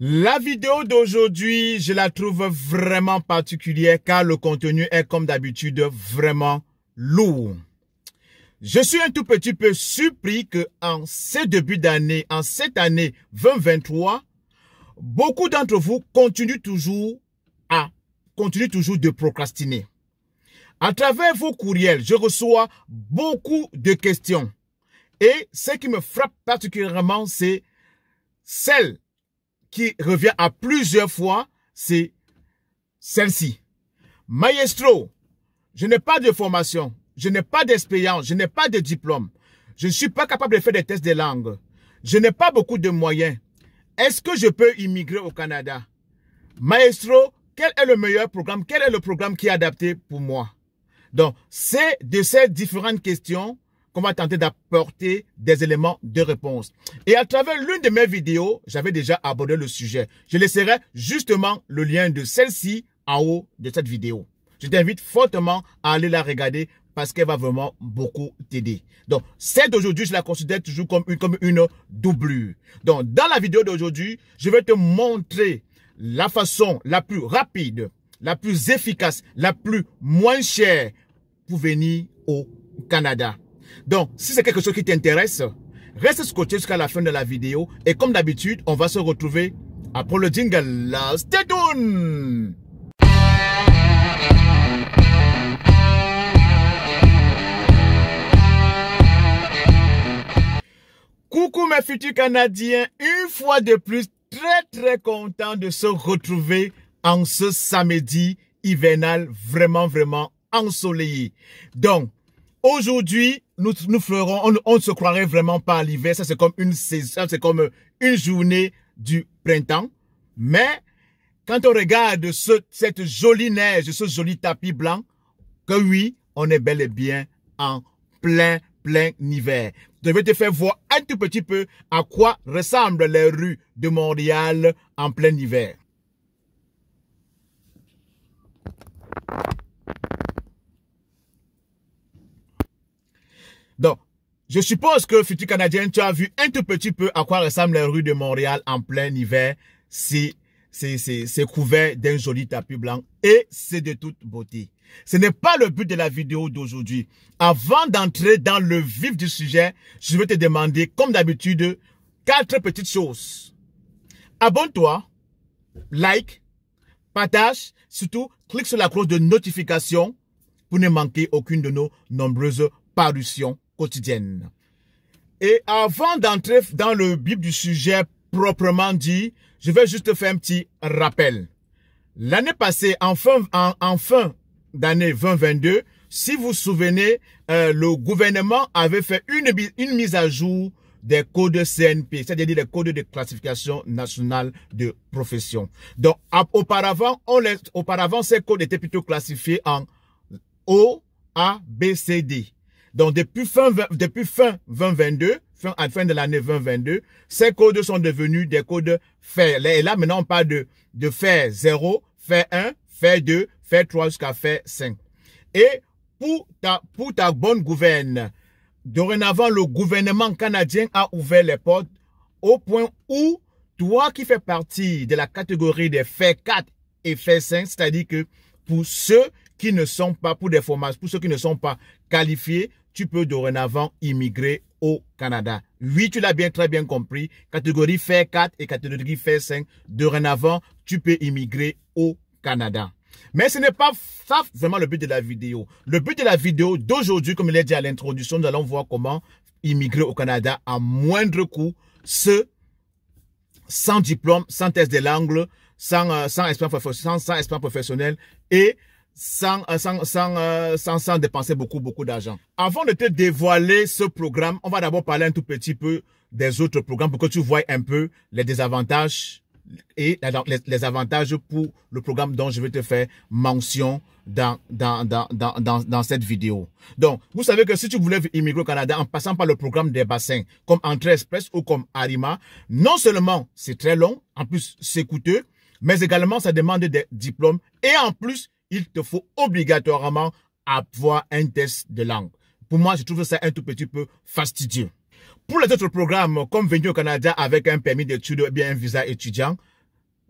La vidéo d'aujourd'hui, je la trouve vraiment particulière car le contenu est comme d'habitude vraiment lourd. Je suis un tout petit peu surpris que en ce début d'année, en cette année 2023, beaucoup d'entre vous continuent toujours de procrastiner. À travers vos courriels, je reçois beaucoup de questions. Et ce qui me frappe particulièrement, c'est celle qui revient à plusieurs fois, c'est celle-ci. Maestro, je n'ai pas de formation, je n'ai pas d'expérience, je n'ai pas de diplôme. Je ne suis pas capable de faire des tests de langue. Je n'ai pas beaucoup de moyens. Est-ce que je peux immigrer au Canada? Maestro, quel est le meilleur programme? Quel est le programme qui est adapté pour moi? Donc, c'est de ces différentes questions qu'on va tenter d'apporter des éléments de réponse. Et à travers l'une de mes vidéos, j'avais déjà abordé le sujet. Je laisserai justement le lien de celle-ci en haut de cette vidéo. Je t'invite fortement à aller la regarder parce qu'elle va vraiment beaucoup t'aider. Donc, celle d'aujourd'hui, je la considère toujours comme une doublure. Donc, dans la vidéo d'aujourd'hui, je vais te montrer la façon la plus rapide, la plus efficace, la plus moins chère pour venir au Canada. Donc, si c'est quelque chose qui t'intéresse, reste scotché jusqu'à la fin de la vidéo. Et comme d'habitude, on va se retrouver après le jingle. Stay tuned! Coucou mes futurs Canadiens, une fois de plus, très content de se retrouver en ce samedi hivernal vraiment ensoleillé. Donc, aujourd'hui, on ne se croirait vraiment pas à l'hiver. Ça, c'est comme une saison, c'est comme une journée du printemps. Mais, quand on regarde cette jolie neige, ce joli tapis blanc, que oui, on est bel et bien en plein hiver. Je vais te faire voir un tout petit peu à quoi ressemblent les rues de Montréal en plein hiver. Donc, je suppose que, futur Canadien, tu as vu un tout petit peu à quoi ressemblent les rues de Montréal en plein hiver. C'est couvert d'un joli tapis blanc et c'est de toute beauté. Ce n'est pas le but de la vidéo d'aujourd'hui. Avant d'entrer dans le vif du sujet, je vais te demander, comme d'habitude, 4 petites choses. Abonne-toi, like, partage, surtout, clique sur la cloche de notification pour ne manquer aucune de nos nombreuses parutions quotidiennes. Et avant d'entrer dans le vif du sujet proprement dit, je vais juste faire un petit rappel. L'année passée, en fin d'année 2022, si vous vous souvenez, le gouvernement avait fait une mise à jour des codes CNP, c'est-à-dire les codes de classification nationale de profession. Donc, auparavant, ces codes étaient plutôt classifiés en O, A, B, C, D. Donc, depuis fin 2022, à la fin de l'année 2022, ces codes sont devenus des codes FAIR. Et là, maintenant, on parle de FAIR 0, FAIR 1, FAIR 2, FAIR 3 jusqu'à FAIR 5. Et pour ta bonne gouverne, dorénavant, le gouvernement canadien a ouvert les portes au point où toi qui fais partie de la catégorie des FAIR 4 et FAIR 5, c'est-à-dire que pour ceux qui ne sont pas, pour des formations, pour ceux qui ne sont pas qualifiés, tu peux dorénavant immigrer au Canada. Oui, tu l'as très bien compris. Catégorie FAIR 4 et catégorie FAIR 5, dorénavant, tu peux immigrer au Canada. Mais ce n'est pas ça vraiment le but de la vidéo. Le but de la vidéo d'aujourd'hui, comme il est dit à l'introduction, nous allons voir comment immigrer au Canada à moindre coût, sans diplôme, sans test de langue, sans expérience professionnelle et sans dépenser beaucoup d'argent. Avant de te dévoiler ce programme, on va d'abord parler un tout petit peu des autres programmes pour que tu vois un peu les désavantages et les avantages pour le programme dont je vais te faire mention dans cette vidéo. Donc, vous savez que si tu voulais immigrer au Canada en passant par le programme des bassins, comme Entrée Express ou comme Arima, non seulement c'est très long, en plus c'est coûteux, mais également ça demande des diplômes et en plus, il te faut obligatoirement avoir un test de langue. Pour moi, je trouve ça un tout petit peu fastidieux. Pour les autres programmes, comme venir au Canada avec un permis d'études ou bien un visa étudiant,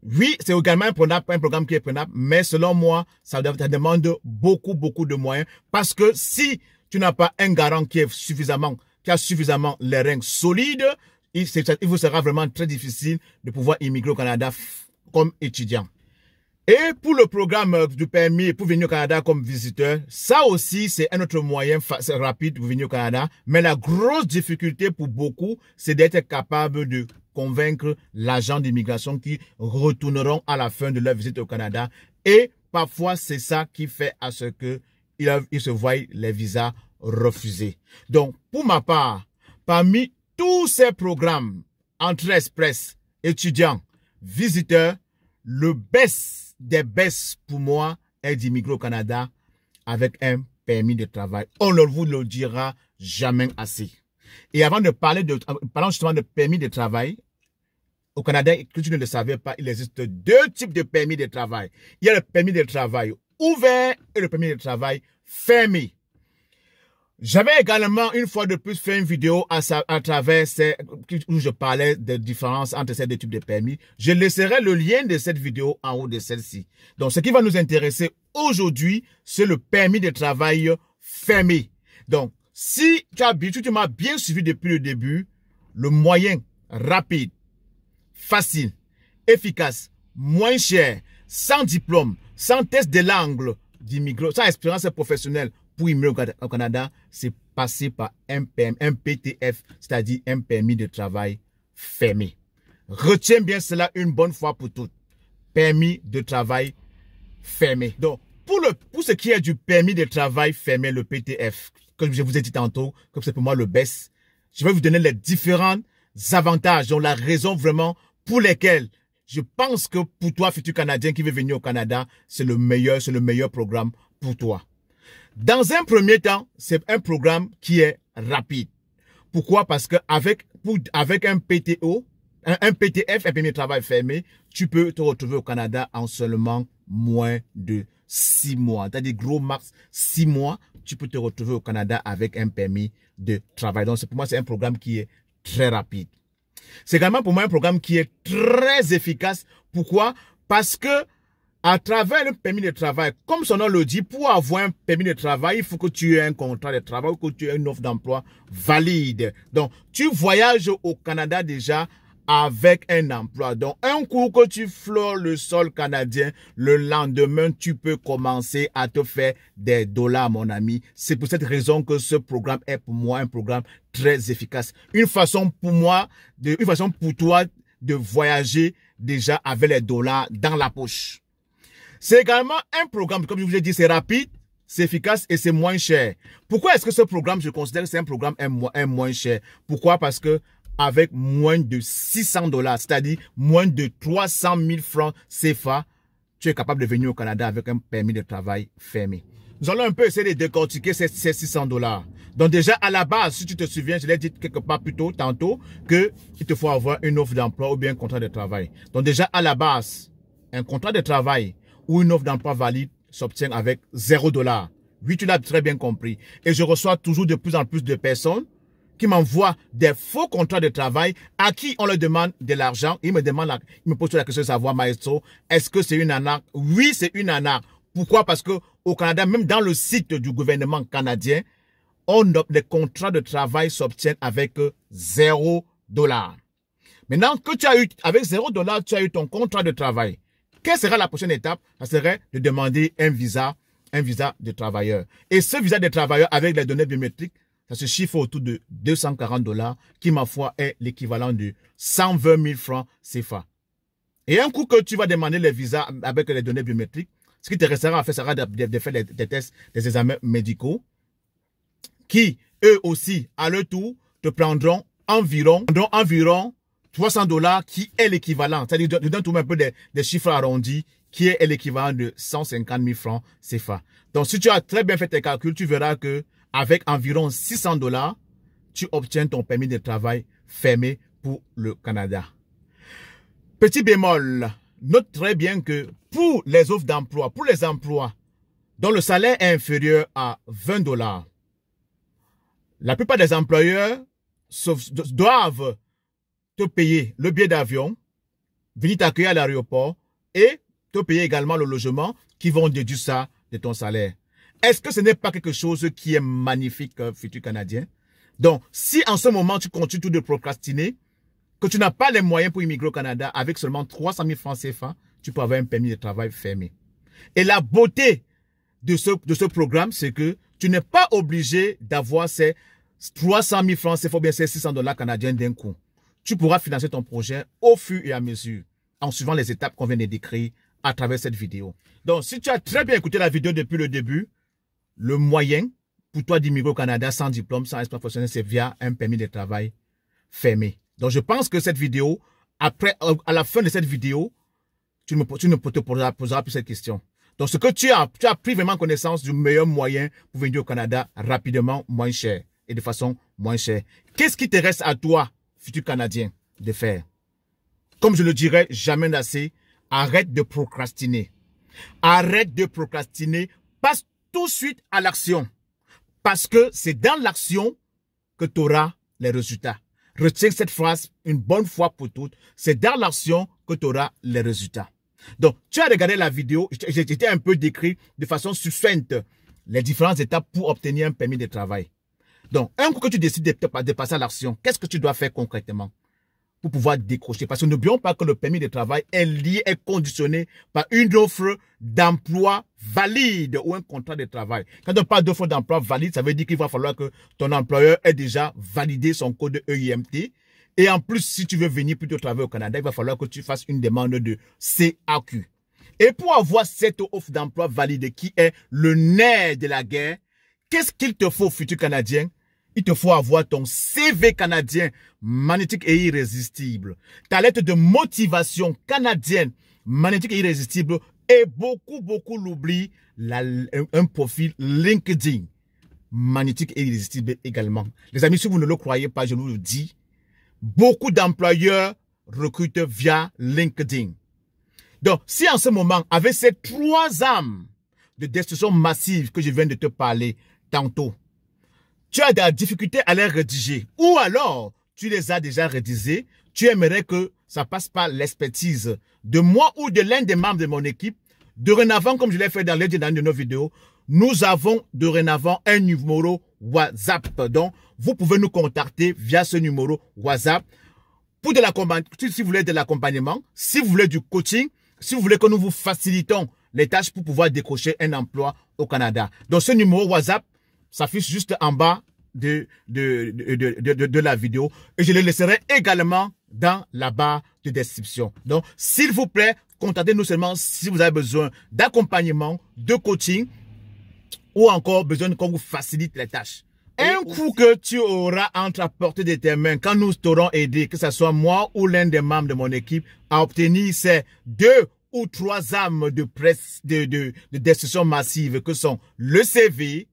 Oui, c'est également un programme qui est prenable, mais selon moi, ça demande beaucoup de moyens. Parce que si tu n'as pas un garant qui a suffisamment les reins solides, il vous sera vraiment très difficile de pouvoir immigrer au Canada comme étudiant. Et pour le programme du permis pour venir au Canada comme visiteur, ça aussi, c'est un autre moyen rapide pour venir au Canada. Mais la grosse difficulté pour beaucoup, c'est d'être capable de convaincre l'agent d'immigration qui retourneront à la fin de leur visite au Canada. Et parfois, c'est ça qui fait à ce que ils se voient les visas refusés. Donc, pour ma part, parmi tous ces programmes, entrée express, étudiants, visiteurs, le best des best pour moi est d'immigrer au Canada avec un permis de travail. On ne vous le dira jamais assez. Et avant de parler parlant justement de permis de travail, au Canada, que tu ne le savais pas, il existe deux types de permis de travail. Il y a le permis de travail ouvert et le permis de travail fermé. J'avais également, une fois de plus, fait une vidéo à travers où je parlais des différences entre ces deux types de permis. Je laisserai le lien de cette vidéo en haut de celle-ci. Donc, ce qui va nous intéresser aujourd'hui, c'est le permis de travail fermé. Donc, si tu m'as bien suivi depuis le début, le moyen rapide, facile, efficace, moins cher, sans diplôme, sans test de langue d'immigration, sans expérience professionnelle, pour immigrer au Canada, c'est passer par un PTF, c'est-à-dire un permis de travail fermé. Retiens bien cela une bonne fois pour toutes. Permis de travail fermé. Donc, pour ce qui est du permis de travail fermé, le PTF, comme je vous ai dit tantôt, comme c'est pour moi le best, je vais vous donner les différents avantages, donc la raison vraiment pour lesquelles je pense que pour toi, futur Canadien qui veut venir au Canada, c'est le meilleur programme pour toi. Dans un premier temps, c'est un programme qui est rapide. Pourquoi? Parce que avec un PTO, un PTF, un permis de travail fermé, tu peux te retrouver au Canada en seulement moins de 6 mois. C'est-à-dire gros max 6 mois, tu peux te retrouver au Canada avec un permis de travail. Donc pour moi, c'est un programme qui est très rapide. C'est également pour moi un programme qui est très efficace. Pourquoi? Parce que à travers le permis de travail, comme son nom le dit, pour avoir un permis de travail, il faut que tu aies un contrat de travail ou que tu aies une offre d'emploi valide. Donc, tu voyages au Canada déjà avec un emploi. Donc, un coup que tu fleurs le sol canadien, le lendemain, tu peux commencer à te faire des dollars, mon ami. C'est pour cette raison que ce programme est pour moi un programme très efficace. Une façon pour toi de voyager déjà avec les dollars dans la poche. C'est également un programme, comme je vous ai dit, c'est rapide, c'est efficace et c'est moins cher. Pourquoi est-ce que ce programme, je considère que c'est un programme moins cher? Pourquoi? Parce que avec moins de 600 $, c'est-à-dire moins de 300 000 francs CFA, tu es capable de venir au Canada avec un permis de travail fermé. Nous allons un peu essayer de décortiquer ces 600 $. Donc déjà, à la base, si tu te souviens, je l'ai dit quelque part plus tôt, tantôt, qu'il te faut avoir une offre d'emploi ou bien un contrat de travail. Donc déjà, à la base, un contrat de travail ou une offre d'emploi valide s'obtient avec 0 $. Oui, tu l'as très bien compris. Et je reçois toujours de plus en plus de personnes qui m'envoient des faux contrats de travail à qui on leur demande de l'argent. Ils me posent la question de savoir, maestro, est-ce que c'est une arnaque? Oui, c'est une arnaque. Pourquoi? Parce que au Canada, même dans le site du gouvernement canadien, les contrats de travail s'obtiennent avec 0 $. Maintenant que tu as eu, avec 0 $, tu as eu ton contrat de travail. Quelle sera la prochaine étape? Ça serait de demander un visa de travailleur. Et ce visa de travailleur avec les données biométriques, ça se chiffre autour de 240 $, qui, ma foi, est l'équivalent de 120 000 francs CFA. Et un coup que tu vas demander les visas avec les données biométriques, ce qui te restera à faire sera de faire des tests, des examens médicaux, qui, eux aussi, à leur tour, te prendront environ 300 $, qui est l'équivalent, c'est-à-dire, je donne tout un peu des chiffres arrondis, qui est l'équivalent de 150 000 francs CFA. Donc, si tu as très bien fait tes calculs, tu verras que avec environ 600 $, tu obtiens ton permis de travail fermé pour le Canada. Petit bémol, note très bien que pour les offres d'emploi, pour les emplois dont le salaire est inférieur à 20 $, la plupart des employeurs doivent te payer le billet d'avion, venir t'accueillir à l'aéroport et te payer également le logement qui vont déduire ça de ton salaire. Est-ce que ce n'est pas quelque chose qui est magnifique, futur Canadien? Donc, si en ce moment tu continues tout de procrastiner, que tu n'as pas les moyens pour immigrer au Canada, avec seulement 300 000 francs CFA, tu peux avoir un permis de travail fermé. Et la beauté de ce programme, c'est que tu n'es pas obligé d'avoir ces 300 000 francs CFA ou bien ces 600 $ canadiens d'un coup. Tu pourras financer ton projet au fur et à mesure, en suivant les étapes qu'on vient de décrire à travers cette vidéo. Donc, si tu as très bien écouté la vidéo depuis le début, le moyen pour toi d'immigrer au Canada sans diplôme, sans expérience professionnelle, c'est via un permis de travail fermé. Donc, je pense que cette vidéo, après, à la fin de cette vidéo, tu ne te poseras plus cette question. Donc, ce que tu as pris vraiment connaissance du meilleur moyen pour venir au Canada rapidement, moins cher et de façon moins chère. Qu'est-ce qui te reste à toi, futur Canadien, de faire? Comme je le dirais jamais assez, arrête de procrastiner. Arrête de procrastiner. Passe tout de suite à l'action. Parce que c'est dans l'action que tu auras les résultats. Retiens cette phrase une bonne fois pour toutes. C'est dans l'action que tu auras les résultats. Donc, tu as regardé la vidéo. J'étais un peu décrit de façon succincte les différentes étapes pour obtenir un permis de travail. Donc, un coup que tu décides de passer à l'action, qu'est-ce que tu dois faire concrètement pour pouvoir décrocher? Parce que n'oublions pas que le permis de travail est lié, est conditionné par une offre d'emploi valide ou un contrat de travail. Quand on parle d'offre d'emploi valide, ça veut dire qu'il va falloir que ton employeur ait déjà validé son code EIMT. Et en plus, si tu veux venir plutôt travailler au Canada, il va falloir que tu fasses une demande de CAQ. Et pour avoir cette offre d'emploi valide qui est le nerf de la guerre, qu'est-ce qu'il te faut, futur Canadien? Il te faut avoir ton CV canadien magnétique et irrésistible. Ta lettre de motivation canadienne magnétique et irrésistible. Et beaucoup l'oublient, un profil LinkedIn magnétique et irrésistible également. Les amis, si vous ne le croyez pas, je vous le dis, beaucoup d'employeurs recrutent via LinkedIn. Donc, si en ce moment, avec ces 3 armes de destruction massive que je viens de te parler tantôt, tu as des difficultés à les rédiger, ou alors tu les as déjà rédigées, tu aimerais que ça passe par l'expertise de moi ou de l'un des membres de mon équipe. Dorénavant, comme je l'ai fait dans les dernières de nos vidéos, nous avons dorénavant un numéro WhatsApp. Donc, vous pouvez nous contacter via ce numéro WhatsApp pour si vous voulez de l'accompagnement, si vous voulez du coaching, si vous voulez que nous vous facilitons les tâches pour pouvoir décrocher un emploi au Canada. Donc, ce numéro WhatsApp s'affiche juste en bas de la vidéo et je le laisserai également dans la barre de description. Donc, s'il vous plaît, contactez-nous seulement si vous avez besoin d'accompagnement, de coaching ou encore besoin qu'on vous facilite les tâches. Un coup que tu auras entre la portée de tes mains, quand nous t'aurons aidé, que ce soit moi ou l'un des membres de mon équipe, à obtenir ces 2 ou 3 armes de presse de destruction massive que sont le CV,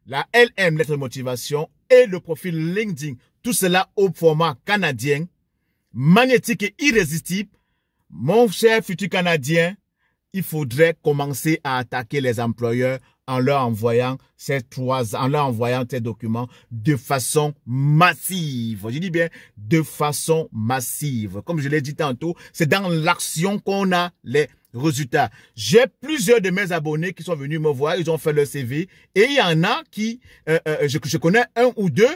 la LM, lettre de motivation, et le profil LinkedIn. Tout cela au format canadien, magnétique et irrésistible. Mon cher futur Canadien, il faudrait commencer à attaquer les employeurs en leur envoyant ces documents de façon massive. Je dis bien de façon massive. Comme je l'ai dit tantôt, c'est dans l'action qu'on a les résultats. J'ai plusieurs de mes abonnés qui sont venus me voir, ils ont fait leur CV et il y en a qui, je connais 1 ou 2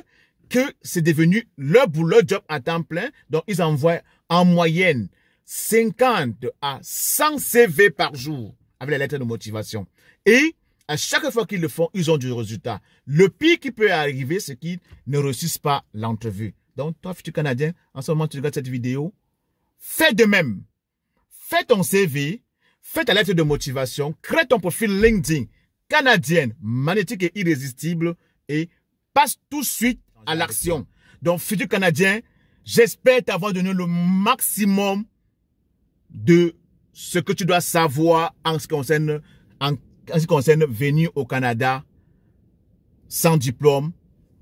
que c'est devenu leur boulot, job à temps plein. Donc, ils envoient en moyenne 50 à 100 CV par jour avec les lettres de motivation. Et à chaque fois qu'ils le font, ils ont du résultat. Le pire qui peut arriver, c'est qu'ils ne réussissent pas l'entrevue. Donc, toi, futur Canadien, en ce moment, tu regardes cette vidéo, fais de même. Fais ton CV, fais ta lettre de motivation, crée ton profil LinkedIn canadienne, magnétique et irrésistible et passe tout de suite à l'action. Donc, futur Canadien, j'espère t'avoir donné le maximum de ce que tu dois savoir en ce qui concerne venir au Canada sans diplôme,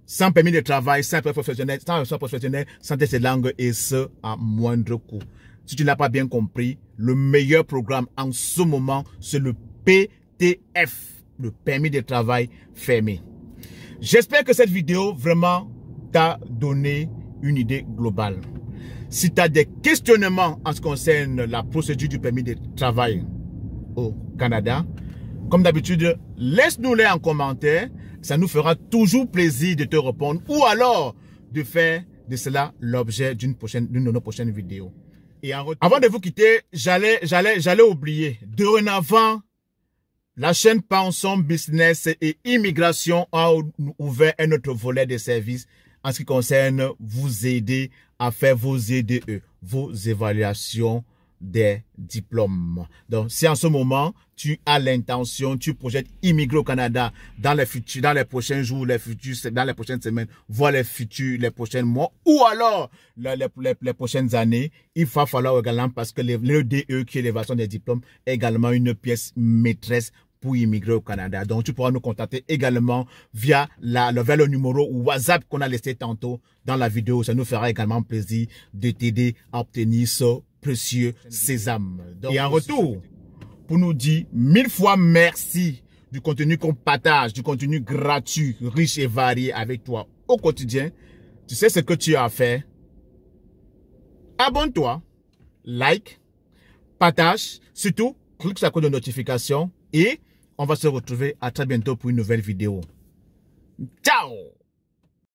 sans permis de travail, sans professionnel, sans test de langue et ce à moindre coût. Si tu n'as pas bien compris, le meilleur programme en ce moment, c'est le PTF, le permis de travail fermé. J'espère que cette vidéo vraiment t'a donné une idée globale. Si tu as des questionnements en ce qui concerne la procédure du permis de travail au Canada, comme d'habitude, laisse-nous-les en commentaire. Ça nous fera toujours plaisir de te répondre ou alors de faire de cela l'objet d'une de nos prochaines vidéos. Et avant de vous quitter, j'allais oublier. Dorénavant, la chaîne Penson Business et Immigration a ouvert un autre volet de services en ce qui concerne vous aider à faire vos EDE, vos évaluations des diplômes. Donc, si en ce moment, tu as l'intention, tu projettes immigrer au Canada dans les prochains jours, dans les prochaines semaines, voire les prochains mois, ou alors les prochaines années, il va falloir également, parce que l'EDE, qui est l'évaluation des diplômes, est également une pièce maîtresse pour immigrer au Canada. Donc, tu pourras nous contacter également via le numéro WhatsApp qu'on a laissé tantôt dans la vidéo. Ça nous fera également plaisir de t'aider à obtenir ce précieux sésame. Donc, et en retour, pour nous dire 1000 fois merci du contenu qu'on partage, du contenu gratuit, riche et varié avec toi au quotidien. Tu sais ce que tu as à faire. Abonne-toi, like, partage, surtout, clique sur la cloche de notification et on va se retrouver à très bientôt pour une nouvelle vidéo. Ciao!